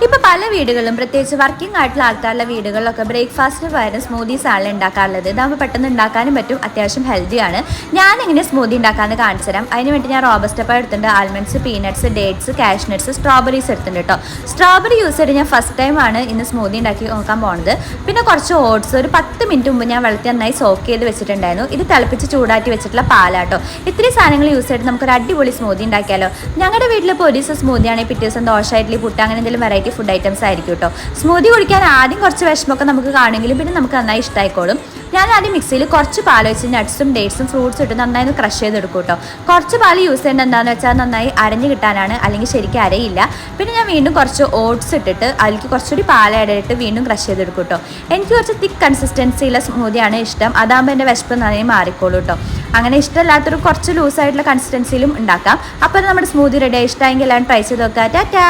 ഇപ്പോൾ പല വീടുകളിലും പ്രത്യേകിച്ച് വർക്കിംഗ് ആയിട്ടുള്ള ആൾക്കാരുടെ വീടുകളിലൊക്കെ ബ്രേക്ക്ഫാസ്റ്റിന് പകരം സ്മൂത്തീസ് ആണ് ഉണ്ടാക്കാറുള്ളത്. ഇതാകുമ്പോൾ പെട്ടെന്ന് ഉണ്ടാക്കാനും പറ്റും, അത്യാവശ്യം ഹെൽത്തിയാണ്. ഞാൻ എങ്ങനെ സ്മൂത്തി ഉണ്ടാക്കാമെന്ന് കാണിച്ചു തരാം. അതിന് വേണ്ടി ഞാൻ റോബസ്റ്റ പഴം എടുത്തിട്ടുണ്ട്, almonds, peanuts, dates, cashew nuts, strawberries എടുത്തിട്ടുണ്ട് കേട്ടോ. സ്ട്രോബെറി യൂസ് ചെയ്ത് ഞാൻ ഫസ്റ്റ് ടൈമാണ് ഇന്ന് സ്മൂത്തി ഉണ്ടാക്കി നോക്കാൻ പോകുന്നത്. പിന്നെ കുറച്ച് ഓട്സ് ഒരു 10 മിനിറ്റ് മുമ്പ് ഞാൻ വെള്ളത്തിൽ നന്നായി സോക്ക് ചെയ്ത് വെച്ചിട്ടുണ്ടായിരുന്നു. ഇത് തിളപ്പിച്ച് ചൂടാറ്റി വെച്ചിട്ടുള്ള പാലാട്ടോ. ഇത്രയും സാധനങ്ങൾ യൂസ് ചെയ്തിട്ട് നമുക്കൊരു അടിപൊളി സ്മൂത്തി ഉണ്ടാക്കിയാലോ. ഞങ്ങളുടെ വീട്ടിൽ ഇപ്പോൾ ഒരു ദിവസം സ്മൂത്തി ആണെങ്കിൽ പിറ്റേ ദിവസം ദോശ, ഇഡ്ഡലി, പുട്ട് അങ്ങനെ എന്തെങ്കിലും വെറൈറ്റി ഫുഡ് ഐറ്റംസ് ആയിരിക്കും കേട്ടോ. സ്മൂത്തി കുടിക്കാൻ ആദ്യം കുറച്ച് വിഷമമൊക്കെ നമുക്ക് കാണെങ്കിലും പിന്നെ നമുക്ക് നന്നായി ഇഷ്ടമായിക്കോളും. ഞാൻ ആദ്യം മിക്സിയിൽ കുറച്ച് പാൽ വെച്ച് നട്ട്സും ഡേറ്റ്സും ഫ്രൂട്ട്സും ഇട്ട് നന്നായി ക്രഷ് ചെയ്തെടുക്കും കേട്ടോ. കുറച്ച് പാൽ യൂസ് ചെയ്യേണ്ടത് എന്താണെന്ന് വെച്ചാൽ നന്നായി അരഞ്ഞ് കിട്ടാനാണ്, അല്ലെങ്കിൽ ശരിക്കും അരയില്ല. പിന്നെ ഞാൻ വീണ്ടും കുറച്ച് ഓട്സ് ഇട്ടിട്ട് അതിലേക്ക് കുറച്ചുകൂടി പാൽ ഇടയിട്ട് വീണ്ടും ക്രഷ് ചെയ്തെടുക്കും കേട്ടോ. എനിക്ക് കുറച്ച് തിക്ക് കൺസിസ്റ്റൻസിയുള്ള സ്മൂത്തിയാണ് ഇഷ്ടം. അതാകുമ്പോൾ എൻ്റെ വിശപ്പ് നന്നായി മാറിക്കോളൂ കേട്ടോ. അങ്ങനെ ഇഷ്ടമില്ലാത്തൊരു കുറച്ച് ലൂസായിട്ടുള്ള കൺസിസ്റ്റൻസിയിലും ഉണ്ടാക്കാം. അപ്പോൾ നമ്മുടെ സ്മൂത്തി റെഡി. ഇഷ്ടമെങ്കിൽ എല്ലാവരും ട്രൈ ചെയ്ത് നോക്കാം. ടാറ്റാ.